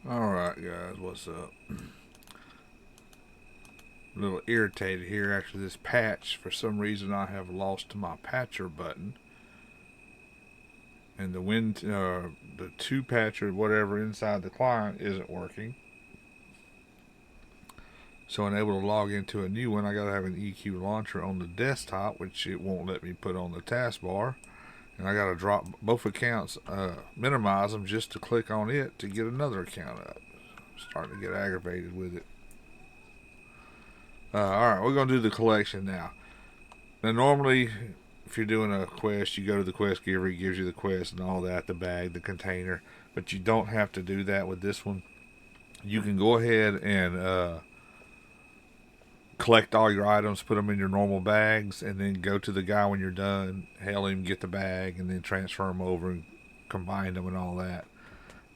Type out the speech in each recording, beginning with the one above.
Alright guys, what's up? A little irritated here after this patch. For some reason I have lost my patcher button. And the two patcher whatever inside the client isn't working. So unable to log into a new one, I gotta have an EQ launcher on the desktop, which it won't let me put on the taskbar. And I gotta drop both accounts, minimize them just to click on it to get another account up. Starting to get aggravated with it. Alright, we're going to do the collection now. Now, normally, if you're doing a quest, you go to the quest giver, he gives you the quest and all that, the bag, the container. But you don't have to do that with this one. You can go ahead and collect all your items, put them in your normal bags, and then go to the guy when you're done, hail him, get the bag, and then transfer them over and combine them and all that.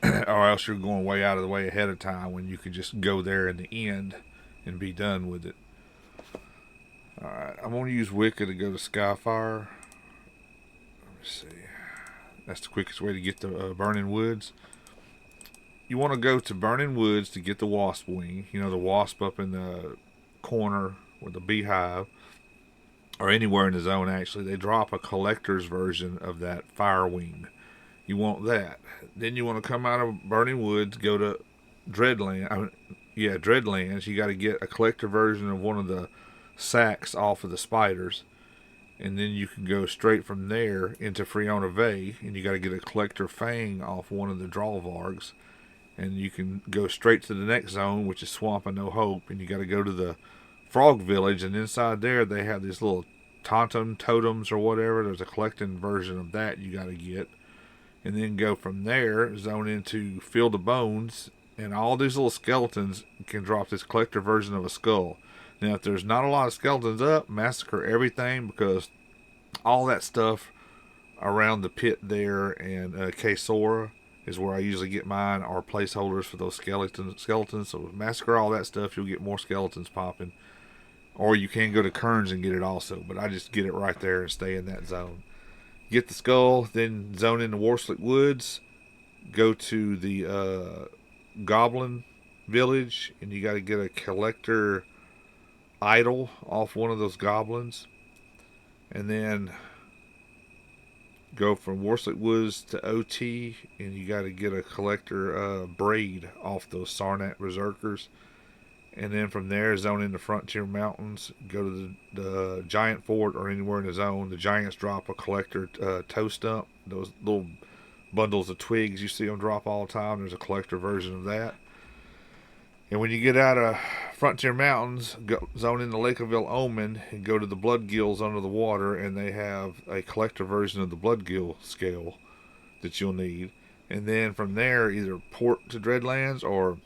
Or else you're going way out of the way ahead of time when you could just go there in the end and be done with it. Alright, I'm going to use Wicca to go to Skyfire. Let me see. That's the quickest way to get to Burning Woods. You want to go to Burning Woods to get the wasp wing. You know, the wasp up in the corner with the beehive. Or anywhere in the zone, actually. They drop a collector's version of that fire wing. You want that. Then you want to come out of Burning Woods, go to Dreadlands. You got to get a collector version of one of the sacks off of the spiders, and then you can go straight from there into Friona Bay, and you got to get a collector fang off one of the Drawvargs, and you can go straight to the next zone, which is Swamp of No Hope, and you got to go to the Frog Village, and inside there they have these little totems or whatever. There's a collecting version of that you got to get, and then go from there, zone into Field of Bones, and all these little skeletons can drop this collector version of a skull. Now, if there's not a lot of skeletons up, massacre everything, because all that stuff around the pit there and Kesora is where I usually get mine, are placeholders for those skeletons. So massacre all that stuff, you'll get more skeletons popping. Or you can go to Kearns and get it also, but I just get it right there and stay in that zone. Get the skull, then zone into Warslick Woods, go to the Goblin Village, and you got to get a collector idol off one of those goblins, and then go from Warslick Woods to OT, and you got to get a collector braid off those Sarnak Berserkers, and then from there zone into Frontier Mountains, go to the Giant Fort or anywhere in the zone. The Giants drop a collector toe stump, those little bundles of twigs you see them drop all the time. There's a collector version of that. And when you get out of Frontier Mountains, zone into Lakeville Omen and go to the Blood Gills under the water, and they have a collector version of the Blood Gill scale that you'll need. And then from there, either port to Dreadlands or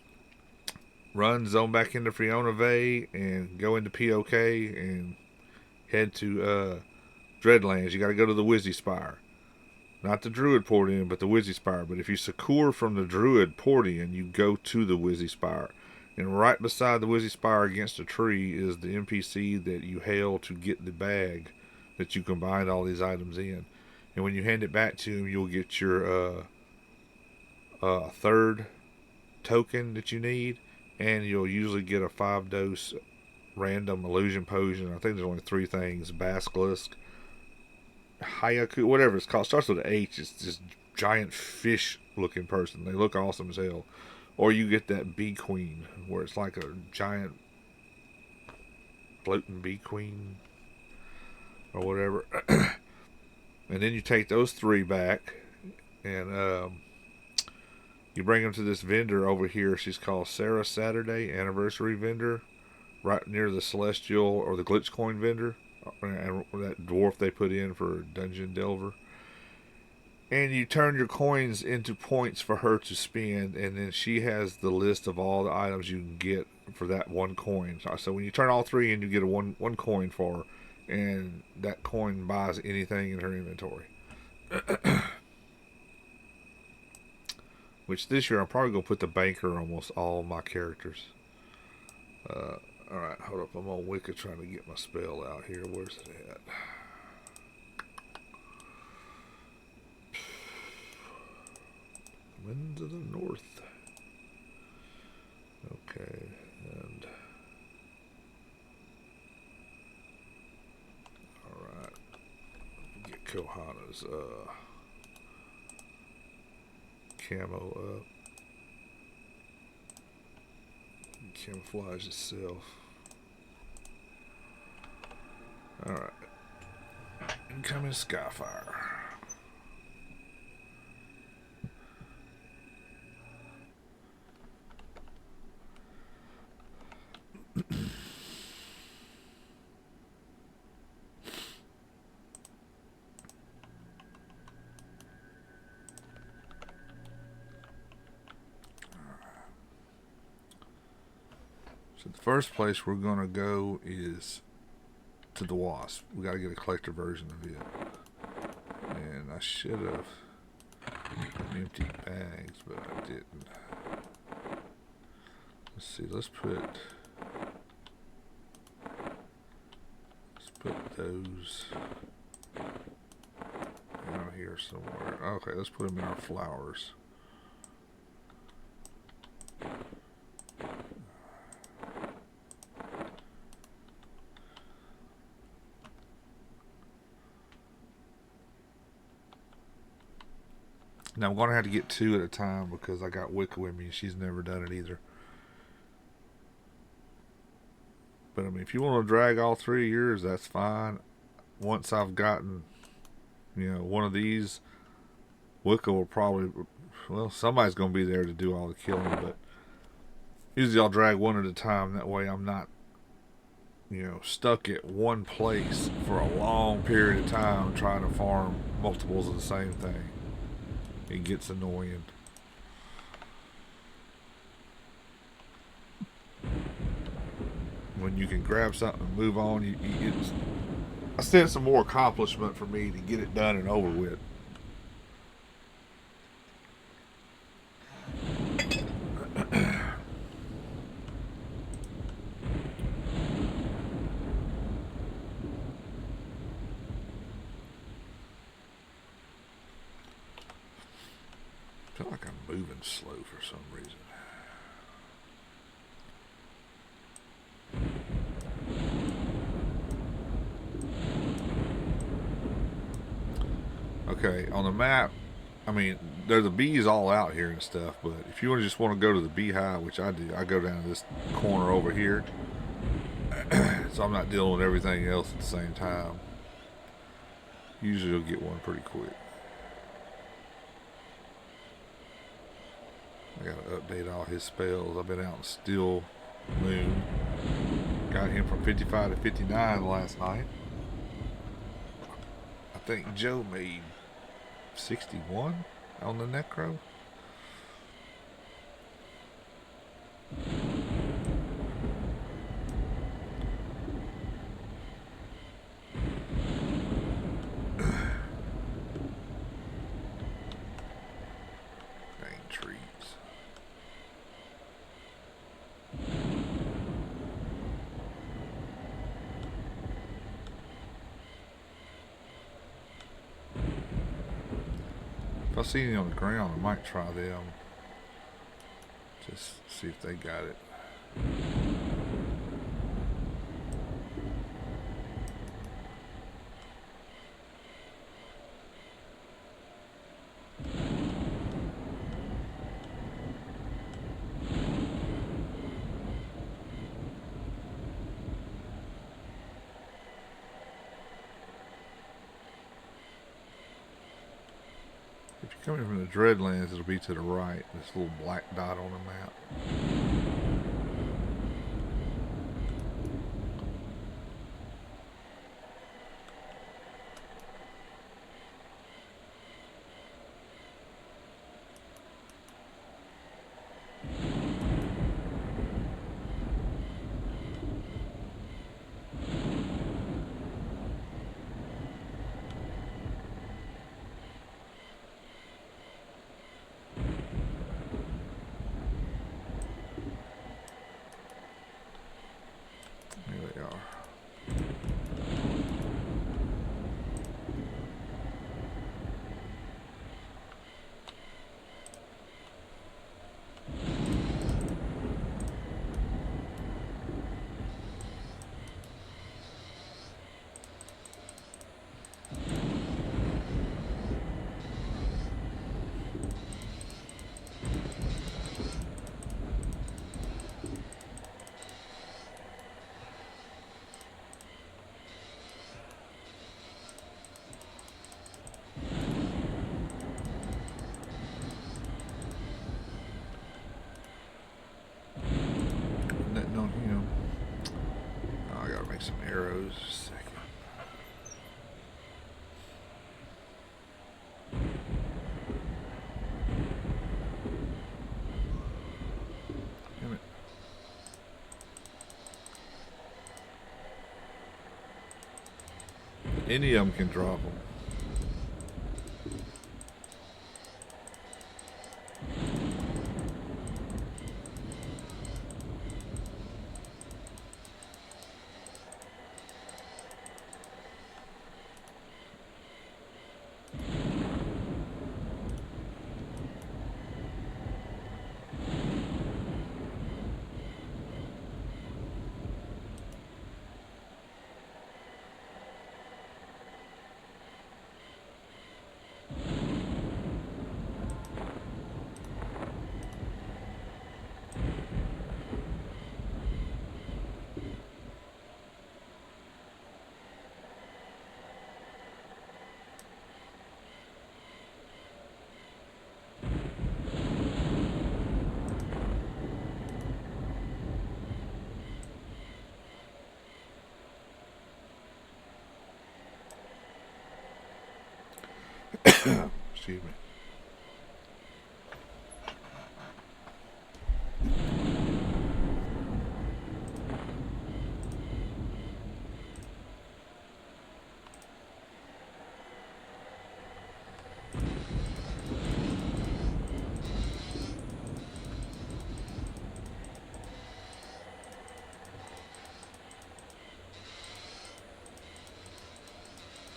zone back into Friona Bay and go into POK and head to Dreadlands. You got to go to the Wizzy Spire. Not the Druid port in, but the Wizzy Spire. But if you secure from the Druid port in, you go to the Wizzy Spire. And right beside the Wizzy Spire against a tree is the NPC that you hail to get the bag that you combined all these items in. And when you hand it back to him, you'll get your third token that you need. And you'll usually get a 5-dose random illusion potion. I think there's only 3 things. Basilisk, Hayaku, whatever it's called. It starts with an H. It's this giant fish looking person. They look awesome as hell. Or you get that bee queen, where it's like a giant floating bee queen or whatever. And then you take those 3 back, and you bring them to this vendor over here. She's called Sarah Saturday, Anniversary Vendor, right near the Celestial or the Glitch Coin Vendor, and that dwarf they put in for Dungeon Delver. And you turn your coins into points for her to spend, and then she has the list of all the items you can get for that 1 coin. So when you turn all 3 in, you get a one coin for her, and that coin buys anything in her inventory. Which this year I'm probably going to put the banker on almost all my characters. Alright, hold up. I'm on Wicca trying to get my spell out here. Where's it at? Winds of the North. Okay, and alright. Get Kohana's camo up. Camouflage itself. Alright. Incoming Skyfire. So the first place we're going to go is to the Wasp. We got to get a collector version of it. And I should have empty bags, but I didn't. Let's see, let's put those down here somewhere. Okay, let's put them in our flowers. Now I'm going to have to get 2 at a time because I got Wicca with me and she's never done it either. But I mean, if you want to drag all 3 of yours, that's fine. Once I've gotten, one of these, Wicca will probably, well, somebody's going to be there to do all the killing, but usually I'll drag 1 at a time. That way I'm not, stuck at one place for a long period of time trying to farm multiples of the same thing. It gets annoying. When you can grab something and move on, it's a sense of more accomplishment for me to get it done and over with. I feel like I'm moving slow for some reason. Okay, on the map, I mean, there's the bees all out here and stuff, but if you just want to go to the beehive, which I do, I go down to this corner over here, so I'm not dealing with everything else at the same time. Usually you'll get one pretty quick. I gotta update all his spells. I've been out in Still Moon. Got him from 55 to 59 last night. I think Joe made 61 on the Necro. Dang trees. If I see any on the ground, I might try them. Just see if they got it. If you're coming from the Dreadlands, it'll be to the right. This little black dot on the map. arrows. Just a second. Damn it. Any of them can drop them. Excuse me.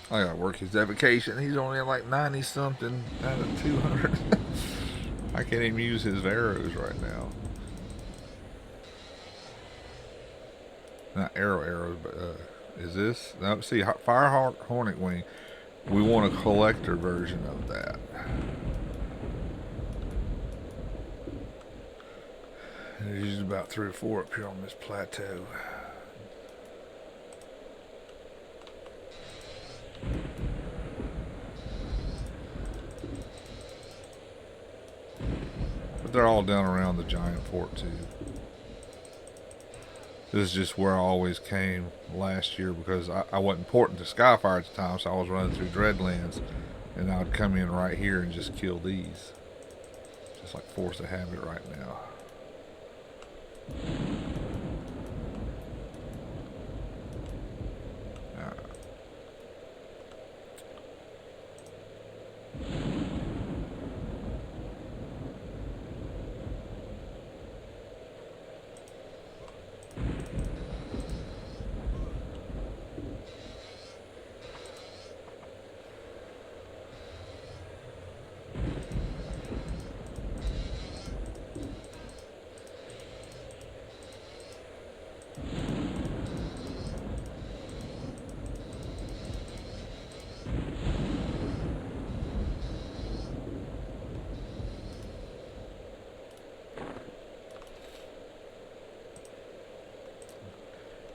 I gotta work his evocation. He's only at like 90 something out of 200. I can't even use his arrows right now. Not arrows, but is this? No, see, Fire Hornet Wing. We want a collector version of that. There's usually about 3 or 4 up here on this plateau. But they're all down around the giant fort too. This is just where I always came last year because I wasn't porting to Skyfire at the time, so I was running through Dreadlands, and I would come in right here and just kill these. Just like Force of Habit right now.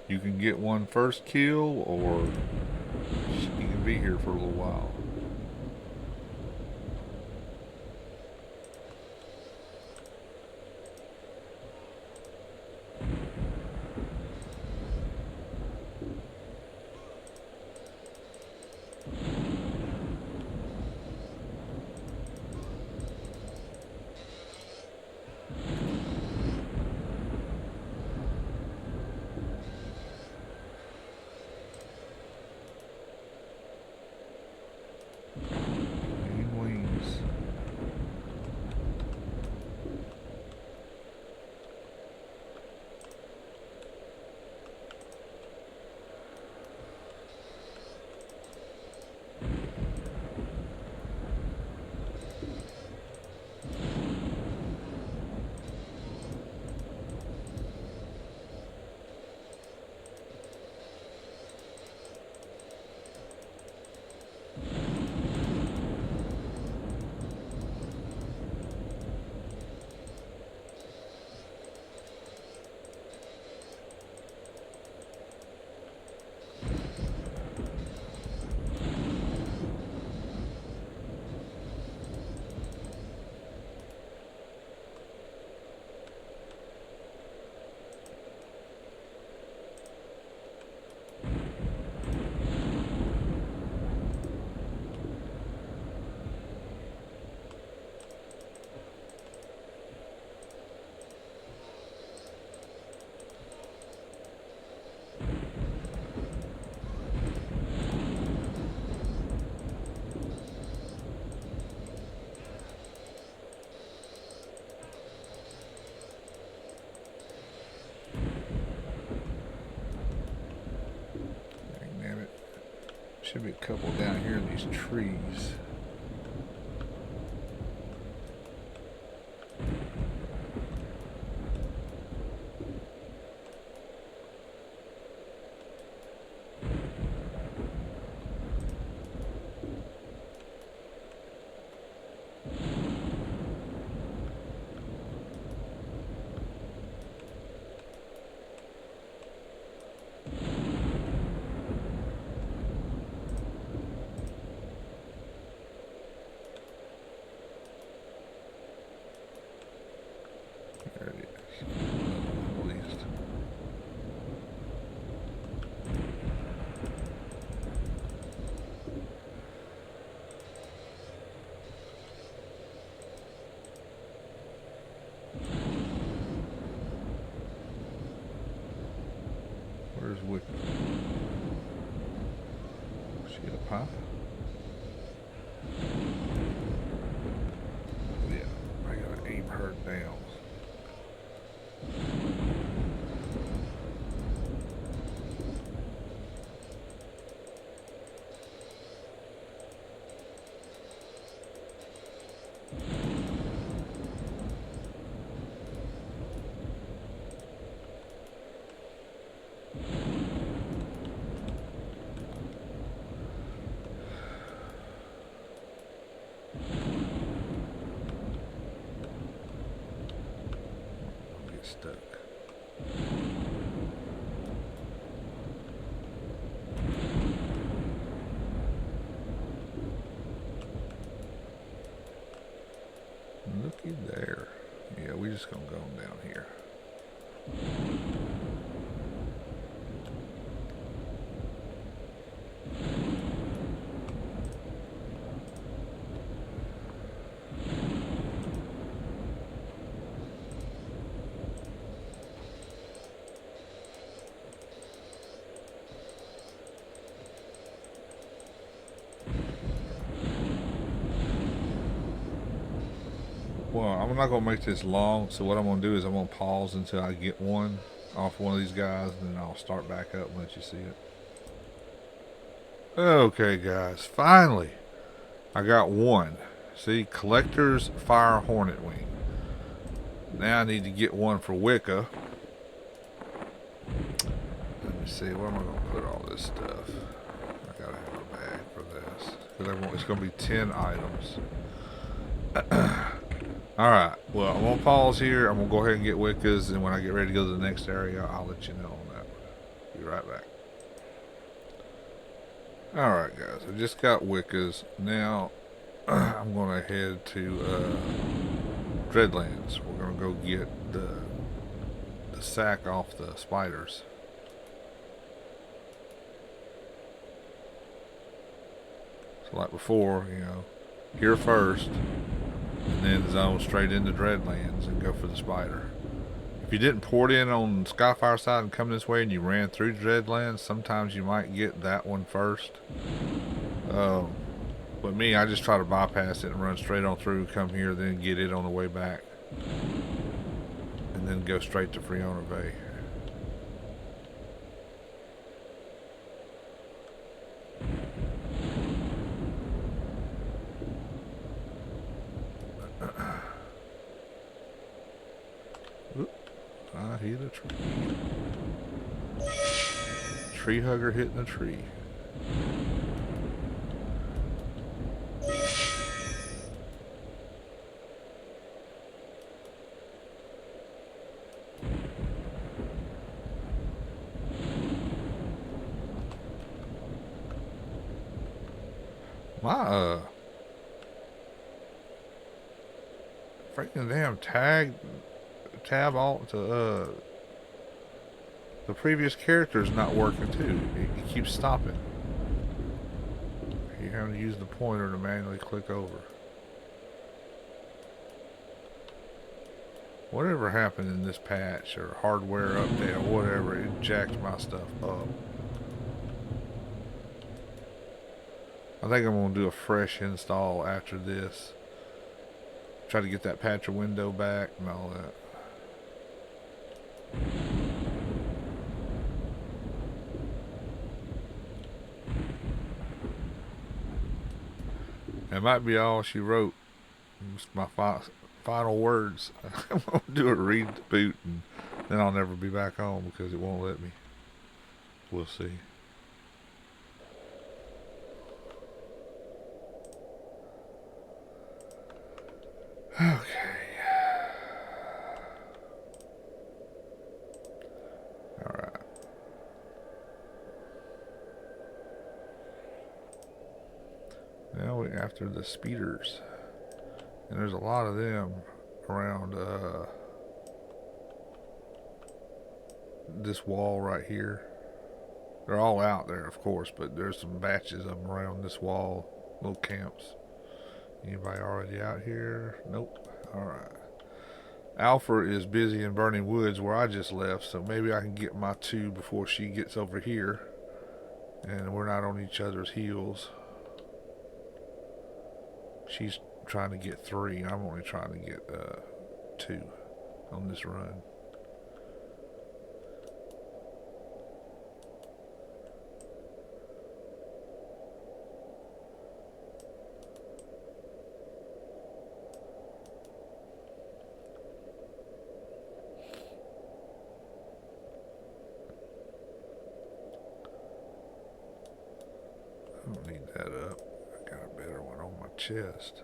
You can get one first kill, or you can be here for a little while. Should be a couple down here in these trees. Where's Wick? She up high? Yeah, I gotta aim her down. Stuck. Looky there. Yeah, we just gonna go down here. Well, I'm not going to make this long, so what I'm going to do is I'm going to pause until I get one off one of these guys, and then I'll start back up and let you see it. Okay, guys, finally, I got one. See, Collector's Fire Hornet Wing. Now I need to get one for Wicca. Let me see, where am I going to put all this stuff? I got to have a bag for this, because it's going to be 10 items. Alright, well, I'm going to pause here. I'm going to go ahead and get Wicca's, and when I get ready to go to the next area, I'll let you know on that one. Be right back. Alright, guys, I just got Wicca's. Now, I'm going to head to Dreadlands. We're going to go get the sack off the spiders. So like before, you know, here first, and then zone straight into Dreadlands and go for the spider. If you didn't port in on Skyfire side and come this way and you ran through Dreadlands, sometimes you might get that one first. But me, I just try to bypass it and run straight on through, come here, then get it on the way back. And then go straight to Freona Bay. I hit a tree. Tree hugger hitting a tree. My freaking damn tab alt to the previous character is not working too. It keeps stopping. You're having to use the pointer to manually click over. Whatever happened in this patch or hardware update or whatever, it jacked my stuff up. I think I'm going to do a fresh install after this. Try to get that patch of window back and all that. That might be all she wrote. It's my final words. I'm going to do a reboot and then I'll never be back on because it won't let me. We'll see. Okay. Alright. Now we're after the speeders. And there's a lot of them around this wall right here. They're all out there, of course, but there's some batches of them around this wall. Little camps. Anybody already out here? Nope. Alright. Alpha is busy in Burning Woods where I just left, so maybe I can get my 2 before she gets over here. And we're not on each other's heels. She's trying to get 3. I'm only trying to get 2 on this run. I don't need that up. I got a better one on my chest.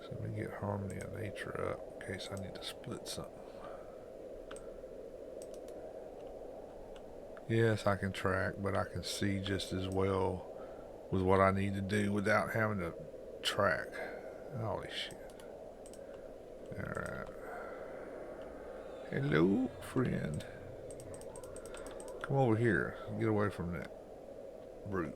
So let me get Harmony of Nature up in case I need to split something. Yes, I can track, but I can see just as well with what I need to do without having to track. Holy shit. Alright. Hello, friend. Come over here. Get away from that brute.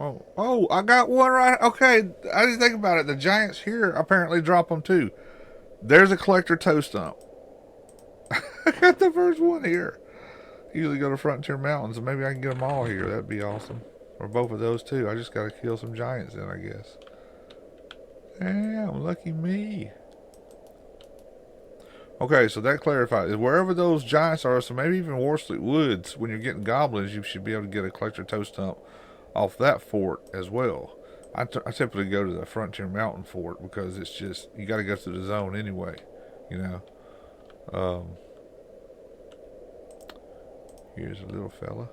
Oh, oh, I got one right. Okay, I didn't think about it. The giants here apparently drop them too. There's a collector toe stump. I got the first one here. Usually go to Frontier Mountains, and maybe I can get them all here. That'd be awesome. Or both of those too. I just gotta kill some giants then, I guess. Damn, lucky me. Okay, so that clarifies. Wherever those giants are, so maybe even Worslet Woods, when you're getting goblins, you should be able to get a collector toe stump off that fort as well. I typically go to the Frontier Mountain Fort because it's just, you got to go through the zone anyway, you know. Here's a little fella.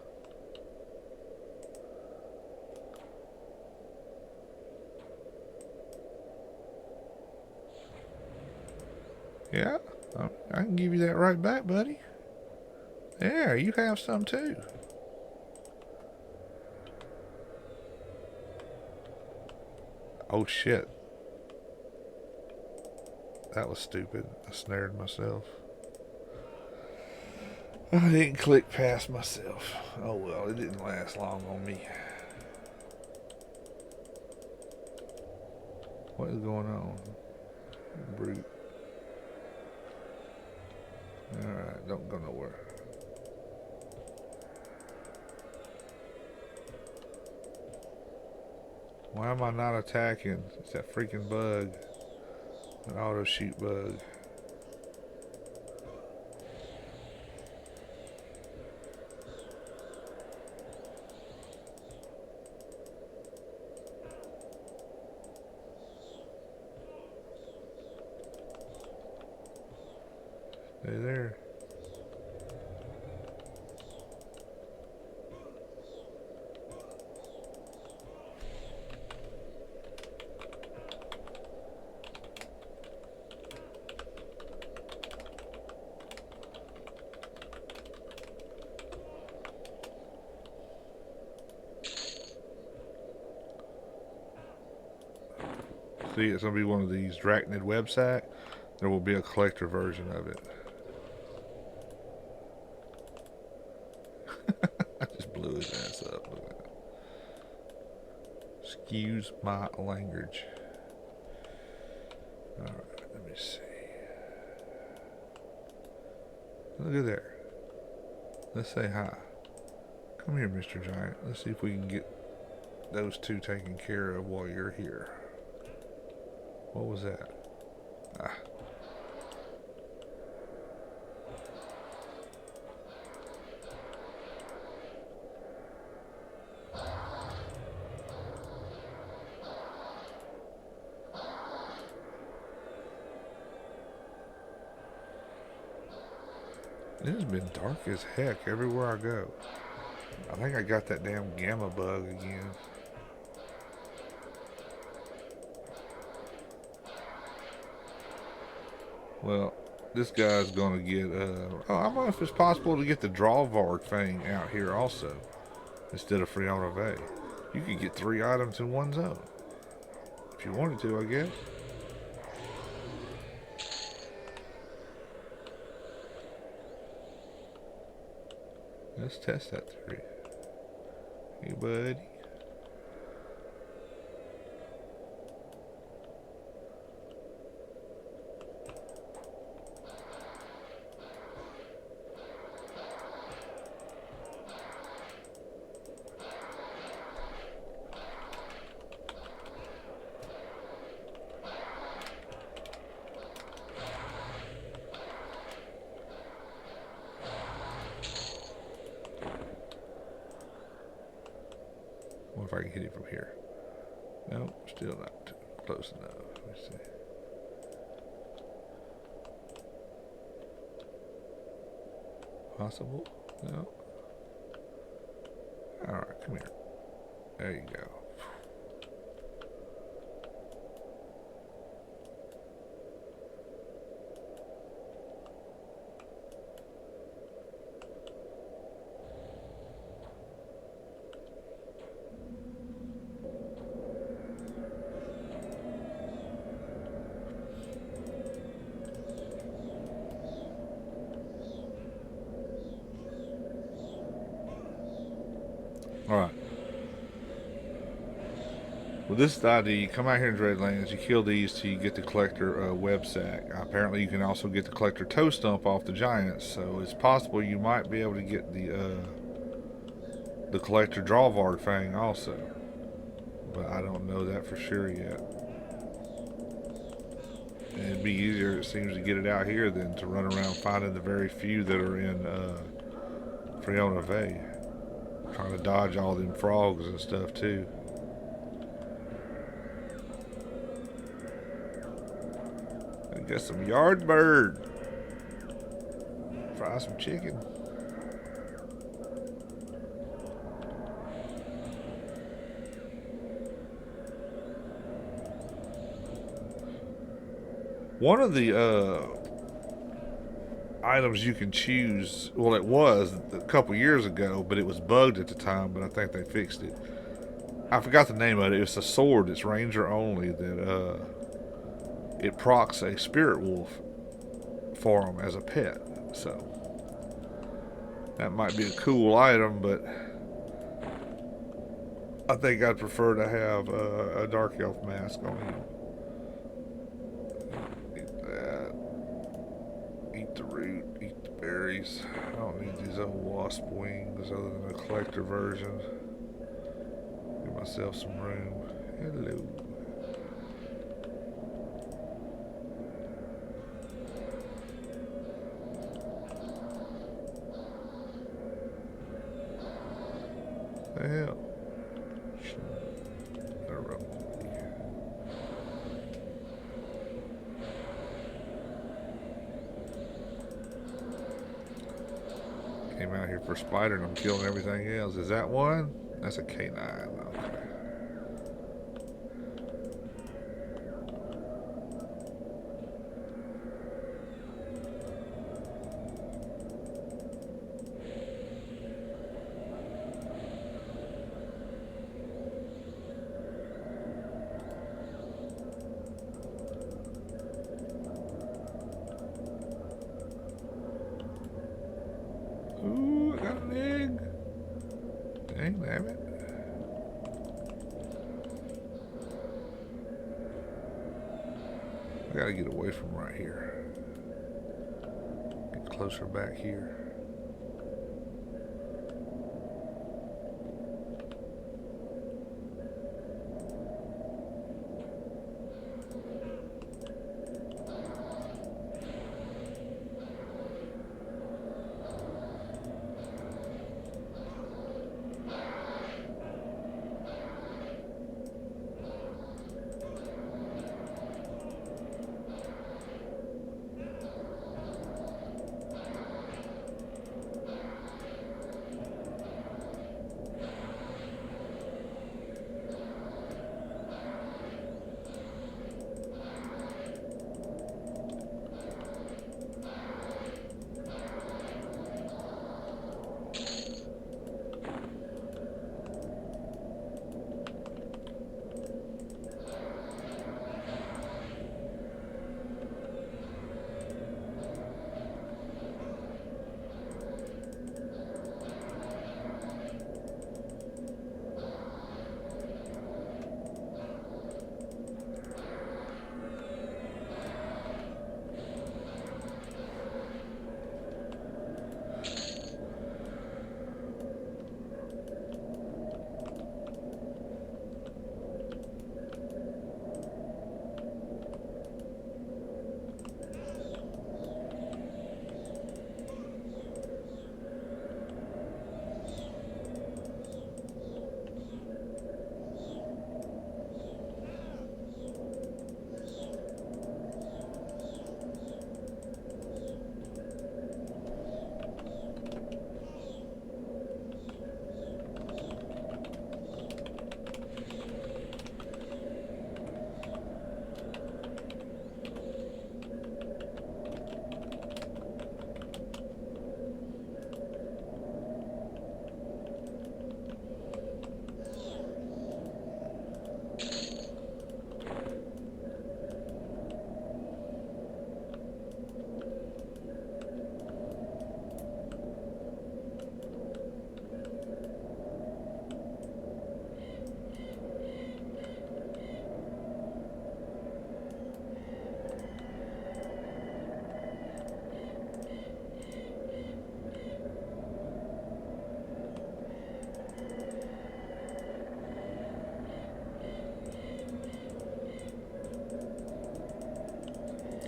Yeah, I can give you that right back, buddy. There, you have some too. Oh shit. That was stupid. I snared myself. I didn't click past myself. Oh well, it didn't last long on me. What is going on? Brute. Alright, don't go nowhere. Why am I not attacking? It's that freaking bug. An auto shoot bug. Stay there. See, it's going to be one of these Drachnid website. There will be a collector version of it. I just blew his ass up. Look at that. Excuse my language. Alright, let me see. Look at there. Let's say hi. Come here, Mr. Giant. Let's see if we can get those two taken care of while you're here. What was that? Ah. It has been dark as heck everywhere I go. I think I got that damn gamma bug again. Well, this guy's gonna get, oh, I don't know if it's possible to get the drawvarg thing out here also, instead of Friona Bay. You could get 3 items in one zone. If you wanted to, I guess. Let's test that theory. Hey, buddy. What if I can hit it from here? Nope, still not close enough. Let me see. Possible? No. Alright, come here. There you go. Alright. Well, this is the idea. You come out here in Dreadlands, you kill these till you get the collector web sack. Apparently you can also get the collector toe stump off the giants, so it's possible you might be able to get the collector drawvarg thing also. But I don't know that for sure yet. And it'd be easier, it seems, to get it out here than to run around finding the very few that are in Friona Bay. Trying to dodge all them frogs and stuff too. I got some yard bird. Fry some chicken. One of the items you can choose, well, it was a couple years ago, but it was bugged at the time, but I think they fixed it. I forgot the name of it. It's a sword that's ranger only that it procs a spirit wolf for them as a pet. So that might be a cool item, but I think I'd prefer to have a dark elf mask on him. Eat the root, eat the berries. I don't need these old wasp wings other than a collector version. Give myself some room. Hello. The hell? Came out here for spider and I'm killing everything else. Is that one? That's a K9. Okay. Ooh, I got an egg. Dang, damn it. gotta get away from right here. Get closer back here.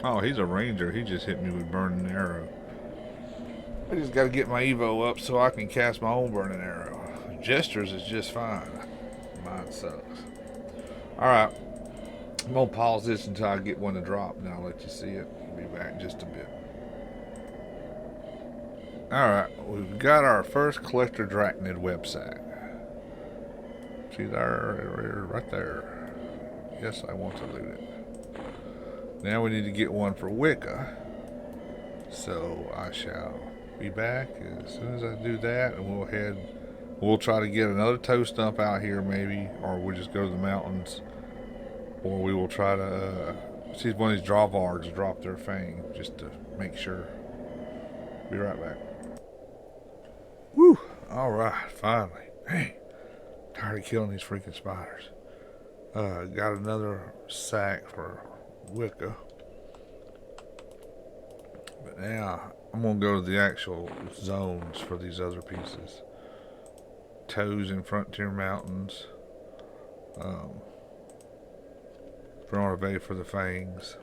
Oh, he's a ranger. He just hit me with burning arrow. I just got to get my Evo up so I can cast my own burning arrow. Gestures is just fine. Mine sucks. Alright. I'm going to pause this until I get one to drop, and I'll let you see it. I'll be back in just a bit. Alright. We've got our first collector drachnid website. See there? Right there. Yes, I want to loot it. Now we need to get one for Wicca. So I shall be back as soon as I do that, and we'll try to get another toe stump out here maybe, or we'll just go to the mountains, or we will try to see if one of these drawvargs drop their fang just to make sure. Be right back. Woo! Alright, finally. Hey, tired of killing these freaking spiders. Got another sack for Wicca. But now I'm gonna go to the actual zones for these other pieces. Toes in Frontier Mountains. Bay for the fangs.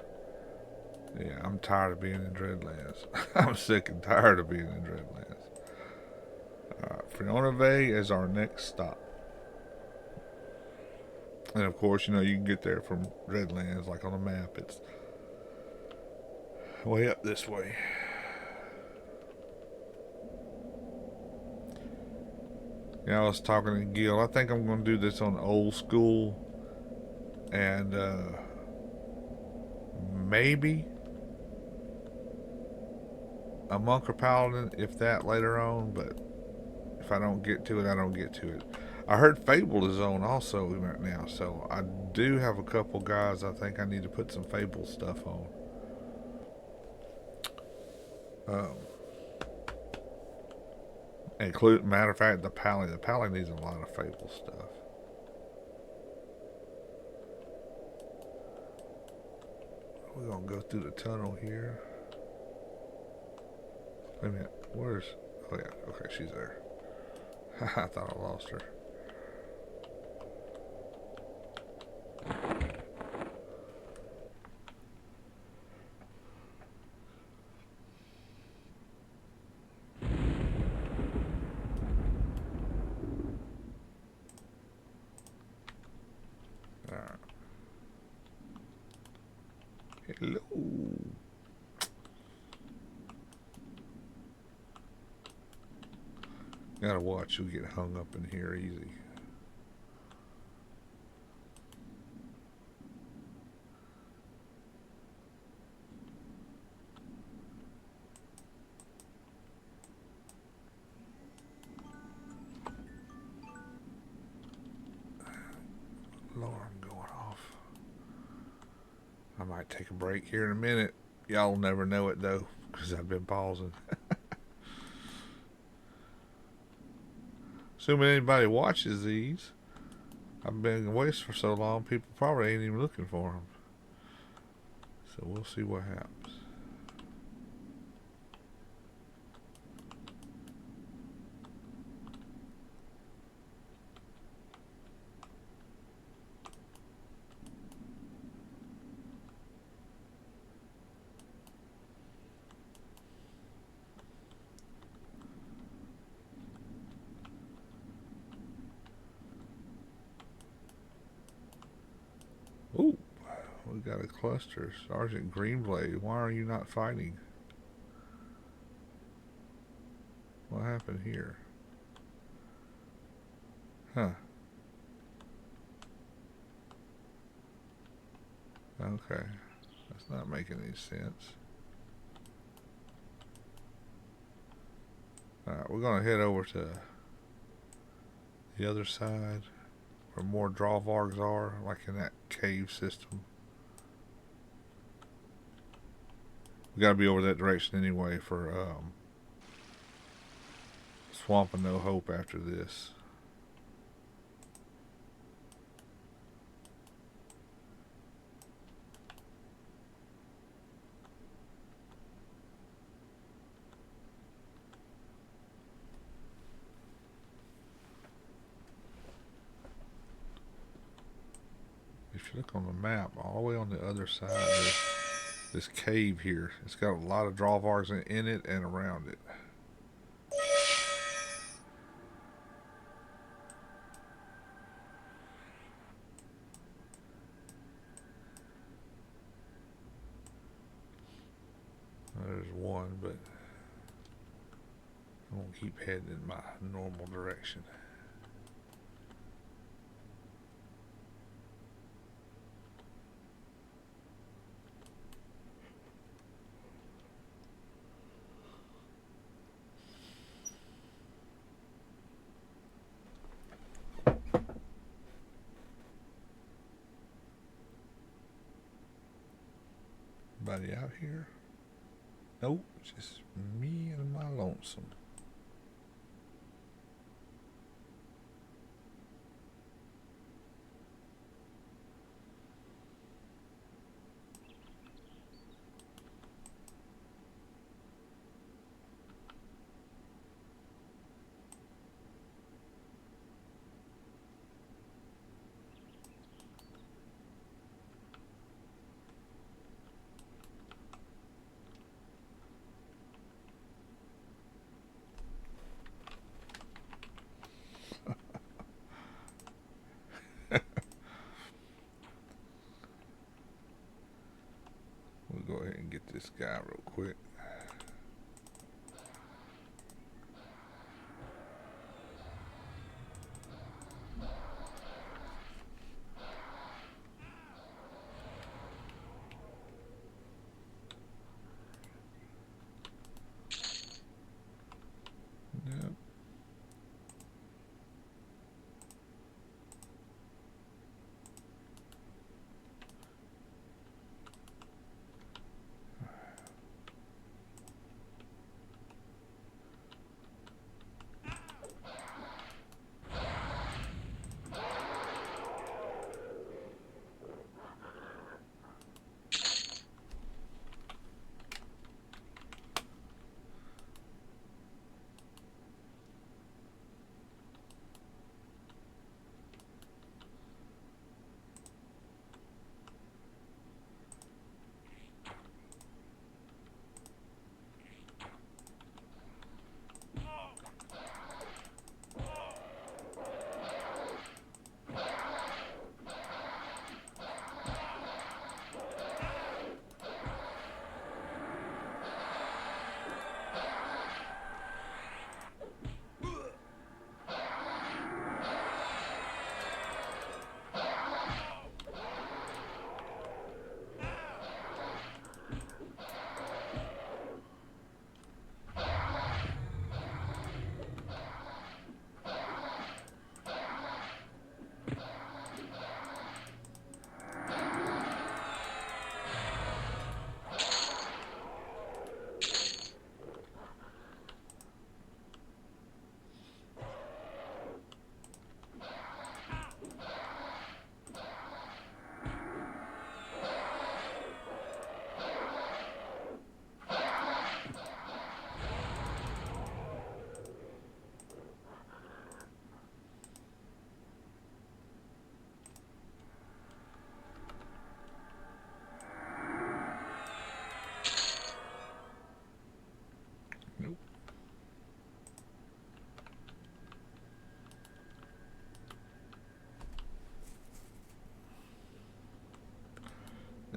Yeah, I'm tired of being in Dreadlands. I'm sick and tired of being in Dreadlands. Fiona Bay is our next stop. And of course, you can get there from Dreadlands, like on the map. It's way up this way. Yeah, I was talking to Gil. I think I'm going to do this on old school. And maybe a monk or paladin, if that, later on. But if I don't get to it, I don't get to it. I heard Fable is on also right now, so I do have a couple guys I think I need to put some Fable stuff on. Matter of fact, the Pally needs a lot of Fable stuff. We're gonna go through the tunnel here. Wait a minute. Where's... Oh yeah, okay, she's there. I thought I lost her. Alright. Hello. Gotta watch, you'll get hung up in here easy. Alarm going off. I might take a break here in a minute. Y'all will never know it though, because I've been pausing. Assuming anybody watches these, I've been away for so long, people probably ain't even looking for them. So we'll see what happens. Ooh, we got a cluster. Sergeant Greenblade, why are you not fighting? What happened here? Huh. Okay. That's not making any sense. Alright, we're going to head over to the other side where more drawvargs are, like in that cave system. We got to be over that direction anyway for Swamp of No Hope after this. If you look on the map, all the way on the other side, there's this cave here. It's got a lot of drawvargs in it and around it. There's one, but I'm going to keep heading in my normal direction. Anybody out here? Nope, just me and my lonesome. We'll go ahead and get this guy real quick. Yep.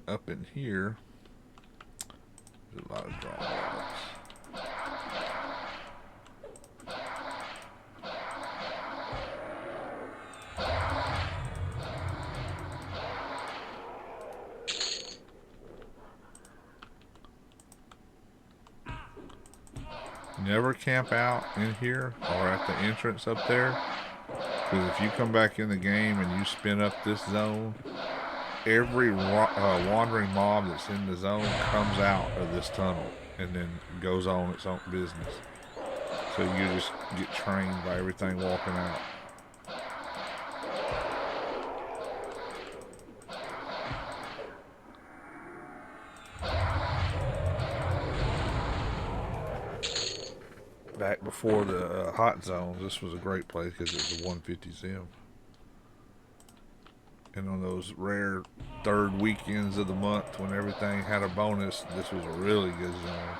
up in here, there's a lot of drawbacks. Never camp out in here or at the entrance up there, because if you come back in the game and you spin up this zone, every wandering mob that's in the zone comes out of this tunnel and then goes on its own business. So you just get trained by everything walking out. Back before the hot zones, this was a great place because it was a 150 sim. And on those rare third weekends of the month when everything had a bonus, this was a really good zone.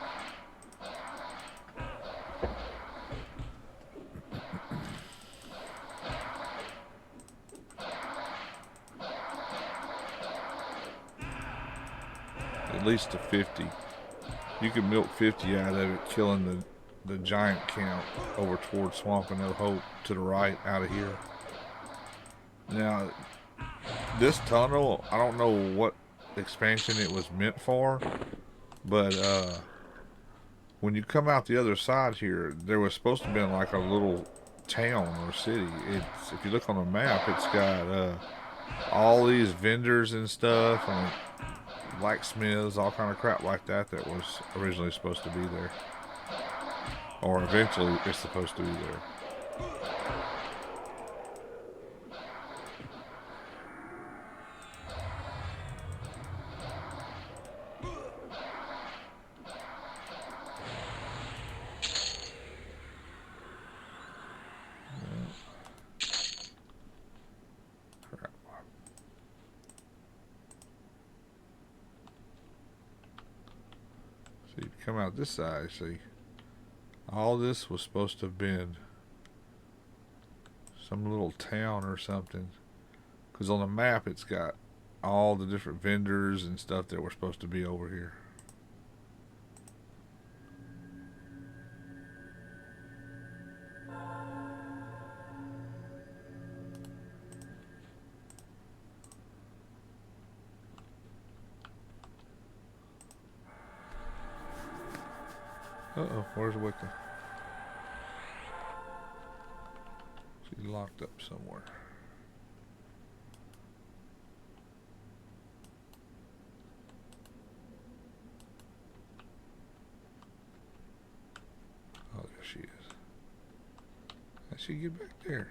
At least a 50. You could milk 50 out of it, killing the giant camp over towards Swamp and No Hope to the right out of here. Now, this tunnel, I don't know what expansion it was meant for, but when you come out the other side here, there was supposed to be like a little town or city. If you look on the map, it's got all these vendors and stuff and blacksmiths, all kind of crap like that was originally supposed to be there. Or eventually it's supposed to be there. So you come out this side, see. All this was supposed to have been some little town or something. Because on the map it's got all the different vendors and stuff that were supposed to be over here. Uh-oh, where's Wicca? She's locked up somewhere. Oh, there she is. How'd she get back there?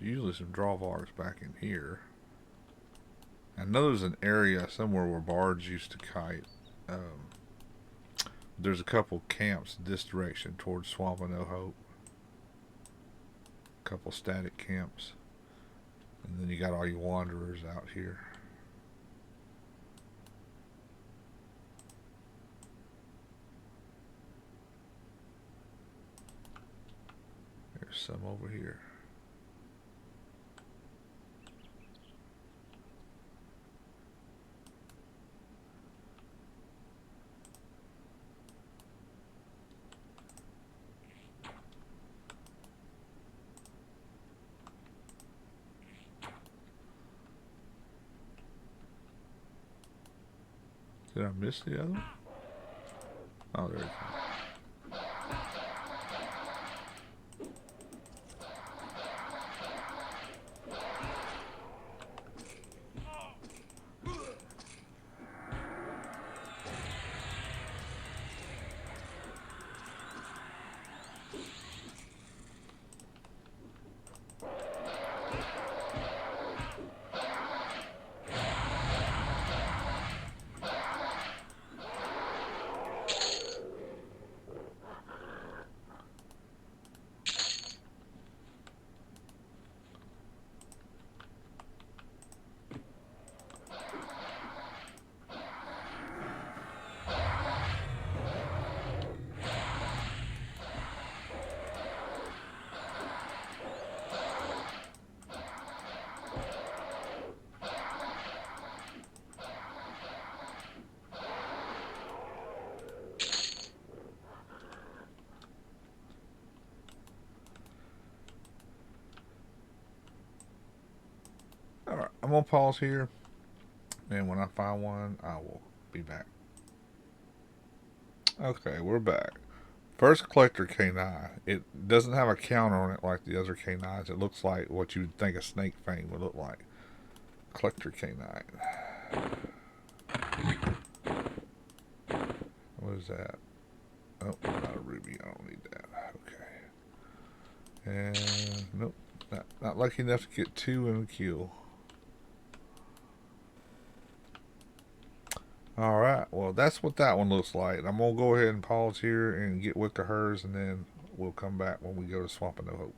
Usually some drawbars back in here. I know there's an area somewhere where bards used to kite. There's a couple camps this direction towards Swamp of No Hope. A couple static camps. And then you got all your wanderers out here. There's some over here. Did I miss the other one? Oh, there it is. I'm gonna pause here, and when I find one, I will be back. Okay, we're back. First collector canine. It doesn't have a counter on it like the other canines. It looks like what you'd think a snake fang would look like. Collector canine. What is that? Oh, not a ruby. I don't need that. Okay. And nope. Not lucky enough to get 2 in a kill. Alright, well that's what that one looks like. I'm going to go ahead and pause here and get Wick of hers, and then we'll come back when we go to Swamp of No Hope.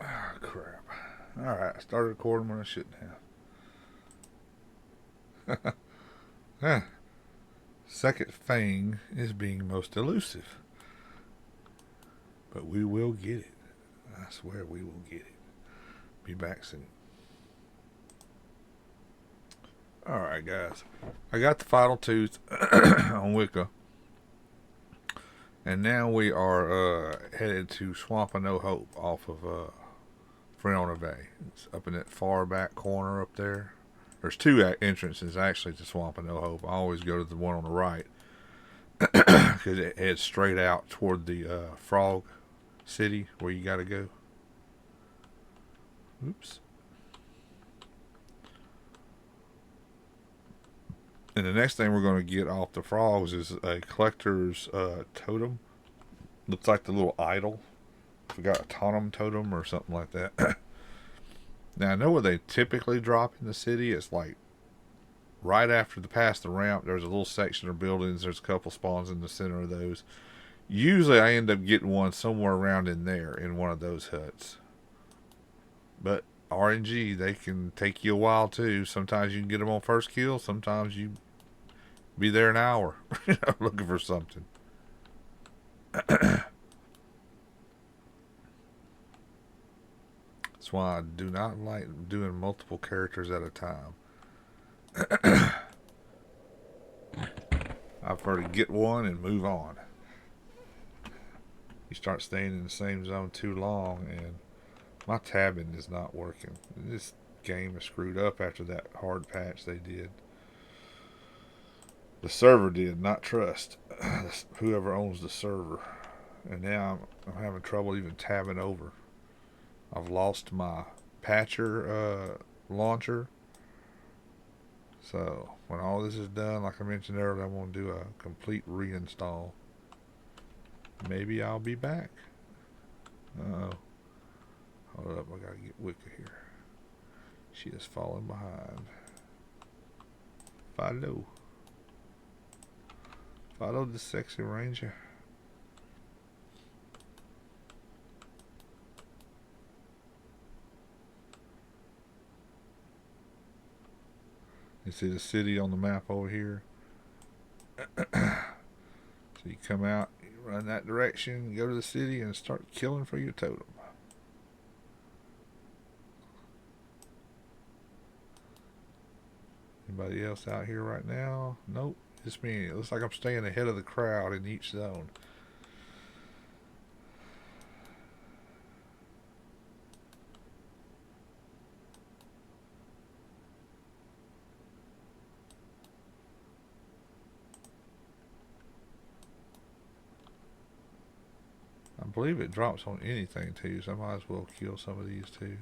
Ah, crap. Alright, I started recording when I shouldn't have. Second fang is being most elusive. But we will get it. I swear we will get it. Be back soon. Alright, guys. I got the final tooth on Wicca. And now we are headed to Swamp of No Hope off of Freona Bay. It's up in that far back corner up there. There's 2 entrances actually to Swamp of No Hope. I always go to the one on the right because it heads straight out toward the Frog City where you got to go. Oops. And the next thing we're going to get off the frogs is a collector's totem. Looks like the little idol. I forgot, a totem totem or something like that. Now I know where they typically drop in the city. It's like right after past the ramp. There's a little section of buildings. There's a couple spawns in the center of those. Usually I end up getting one somewhere around in there in one of those huts. But RNG, they can take you a while too. Sometimes you can get them on first kill. Sometimes you be there an hour looking for something. That's why I do not like doing multiple characters at a time. I prefer to get one and move on. You start staying in the same zone too long, and my tabbing is not working. This game is screwed up after that hard patch they did. The server did, not Trust. Whoever owns the server. And now I'm having trouble even tabbing over. I've lost my patcher launcher. So when all this is done, like I mentioned earlier, I'm going to do a complete reinstall. Maybe I'll be back. Uh-oh. Hold up, I gotta get Wicca here. She is falling behind. Follow. Follow the sexy ranger. You see the city on the map over here? So you come out, you run that direction, go to the city, and start killing for your totem. Anybody else out here right now? Nope, just me. It looks like I'm staying ahead of the crowd in each zone. I believe it drops on anything too, so I might as well kill some of these too.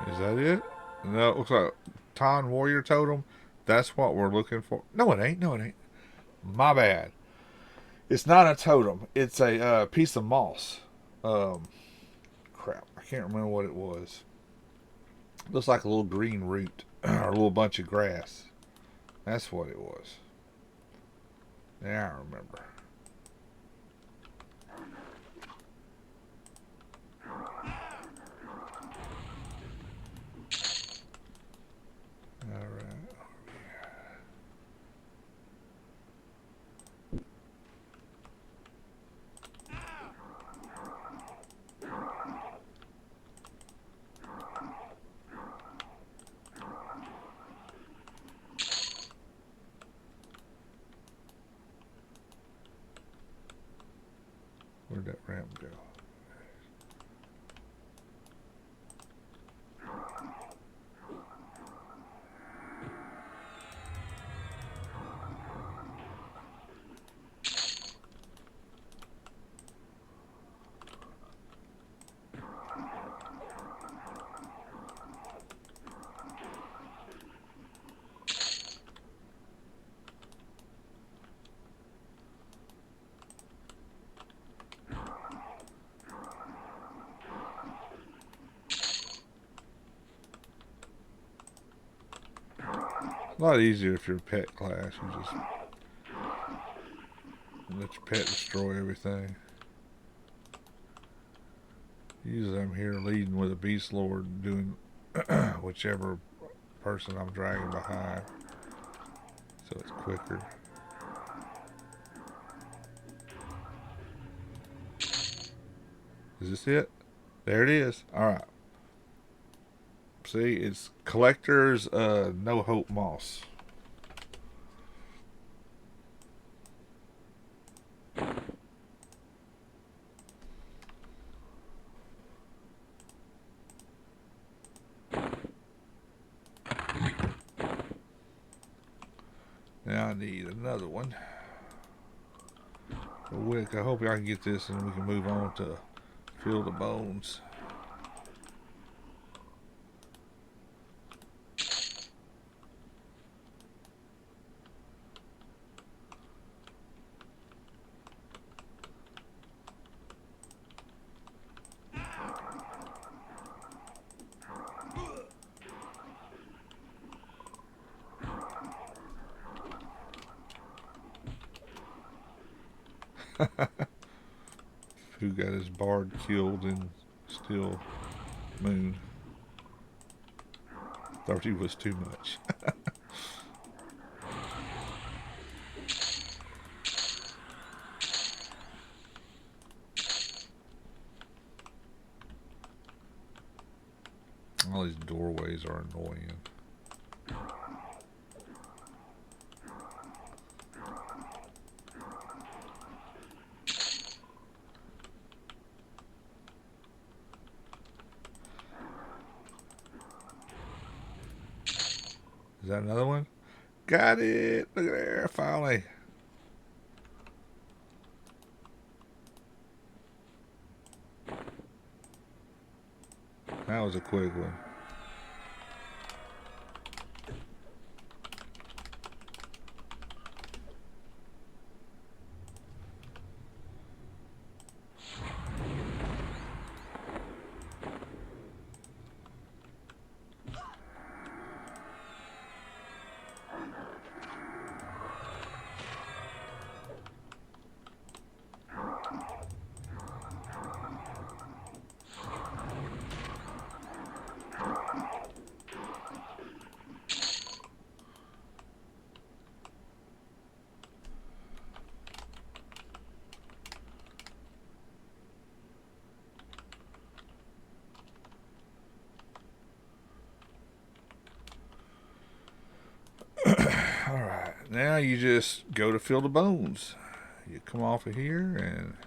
Is that it? No, it looks like Ton Warrior Totem. That's what we're looking for. No, it ain't. No, it ain't. My bad. It's not a totem. It's a piece of moss. Um, Crap. I can't remember what it was. Looks like a little green root or a little bunch of grass. That's what it was. Yeah, I remember. All right. Where'd that ramp go? A lot easier if you're a pet class. You just let your pet destroy everything. Usually I'm here leading with a beast lord, doing whichever person I'm dragging behind, so it's quicker. Is this it? There it is. Alright. See, it's Collector's No Hope Moss. Now I need another one. Wick, I hope I can get this and we can move on to Field of Bones. Who got his bard killed in Still Moon. 30 was too much. All these doorways are annoying. Is that another one? Got it! Look at there, finally. That was a quick one. Alright, now you just go to Field of Bones. You come off of here and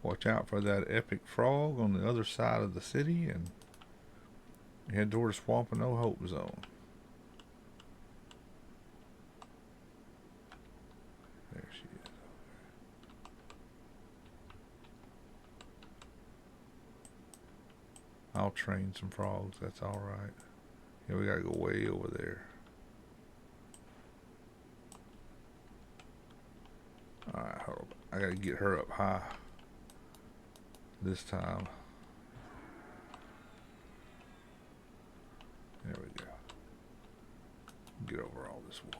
watch out for that epic frog on the other side of the city and head towards Swamp of No Hope zone. There she is. I'll train some frogs, that's alright. Yeah, we gotta go way over there. Alright, hold on. I gotta get her up high this time. There we go. Get over all this water.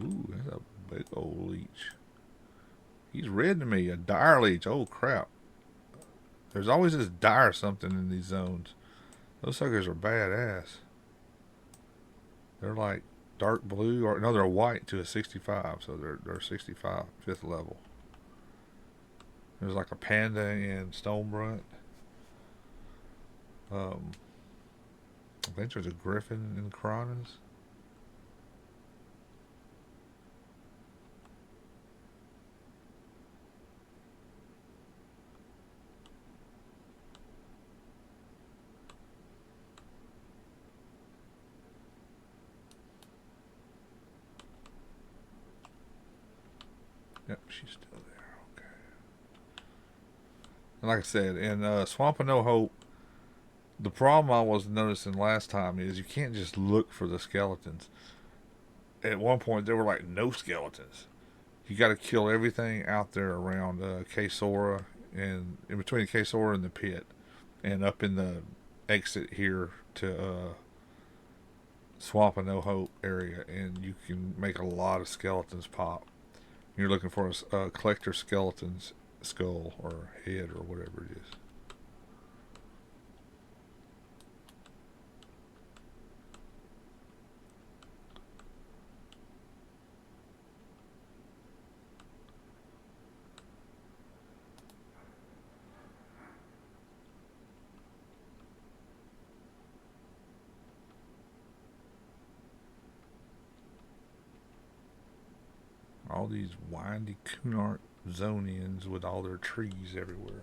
Ooh, that's a big old leech. He's red to me, a dire leech. Oh crap. There's always this dire something in these zones. Those suckers are badass. They're like dark blue, or no, they're white to a 65, so they're 65, 5th level. There's like a panda in Stonebrunt. I think there's a griffin in Cronus. Yep, she's still there. Okay. And like I said, in Swamp of No Hope, the problem I was noticing last time is you can't just look for the skeletons. At one point, there were like no skeletons. You got to kill everything out there around Kesora and in between Kesora and the pit, and up in the exit here to Swamp of No Hope area, and you can make a lot of skeletons pop. You're looking for a collector skeleton's skull or head or whatever it is. All these windy Cunard Zonians with all their trees everywhere.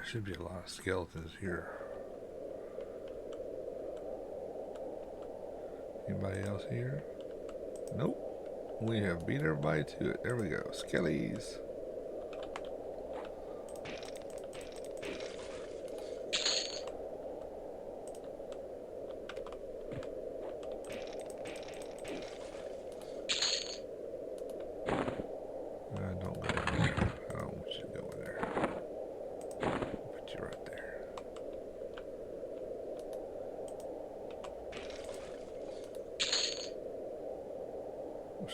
There should be a lot of skeletons here. Anybody else here? Nope. We have beat everybody to it. There we go. Skellies. Don't go in there. I don't want you to go in there. I'll put you right there.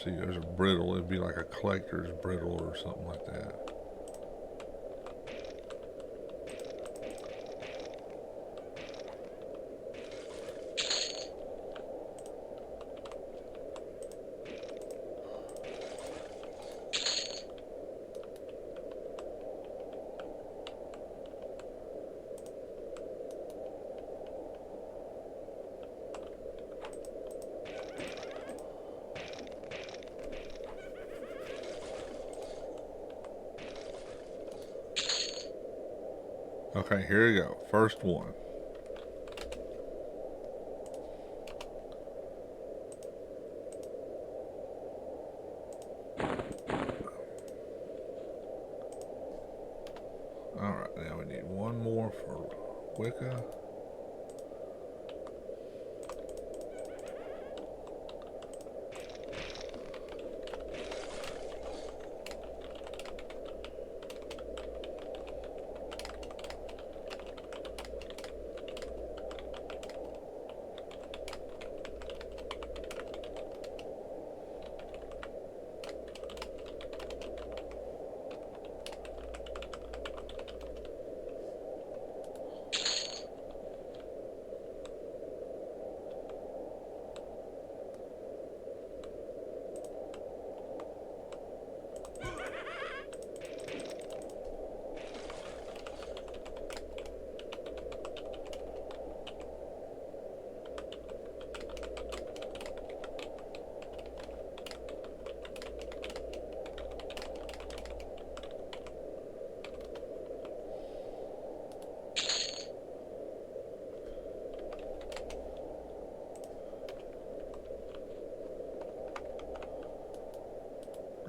See, there's a brittle. It'd be like a collector's brittle or something like that. Okay, here we go. First one. Alright, now we need one more for Wicca.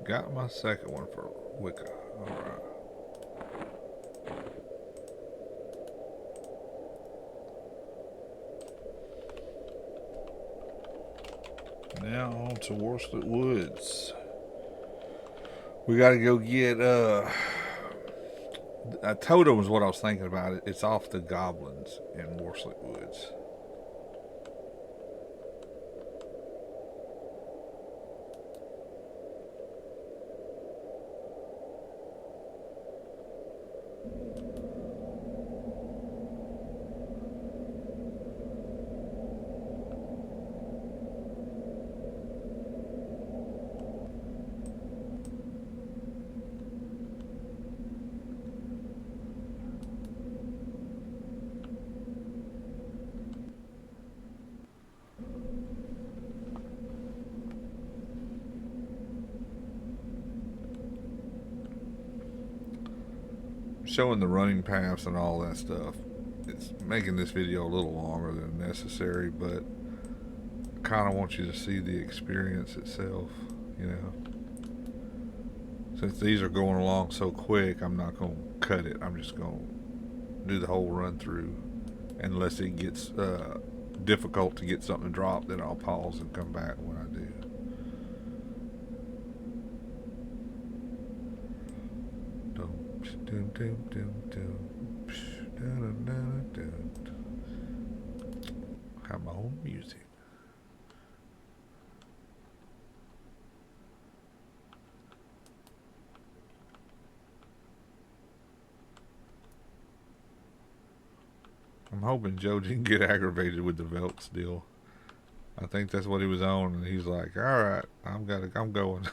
Got my second one for Wicca. Alright. Now on to Worslet Woods. We gotta go get a totem is what I was thinking about. It's off the goblins in Worslet Woods. Showing the running paths and all that stuff. It's making this video a little longer than necessary, but I kind of want you to see the experience itself, you know. Since these are going along so quick, I'm not going to cut it. I'm just going to do the whole run through. Unless it gets difficult to get something to drop, then I'll pause and come back when I do. Have my own music. I'm hoping Joe didn't get aggravated with the Velk still. I think that's what he was on, and he's like, "All right, I'm going."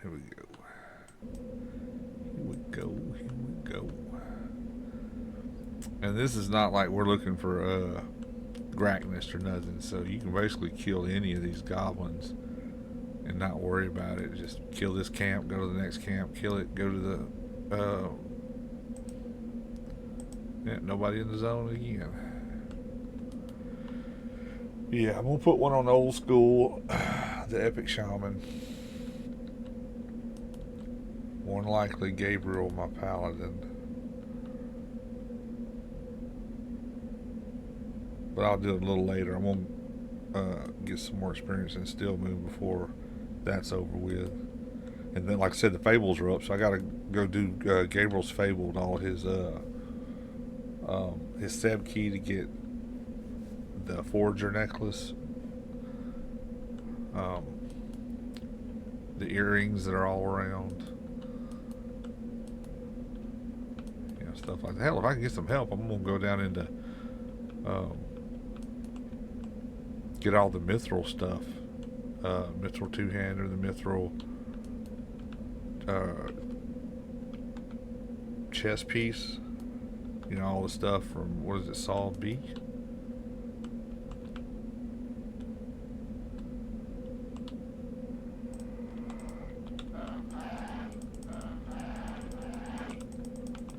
Here we go. Here we go. Here we go. And this is not like we're looking for Gracknest or nothing, so you can basically kill any of these goblins and not worry about it. Just kill this camp, go to the next camp, kill it, go to the yeah, nobody in the zone again. Yeah, I'm gonna put one on old school, the Epic Shaman. More than likely Gabriel, my paladin. But I'll do it a little later. I'm gonna get some more experience in Steel Moon before that's over with. And then, like I said, the fables are up, so I gotta go do Gabriel's fable and all his seb key to get the Forger necklace, the earrings that are all around, you know, stuff like that. Hell, if I can get some help, I'm gonna go down into get all the mithril stuff, mithril two-hander, the mithril chest piece, you know, all the stuff from, what is it, Saul B?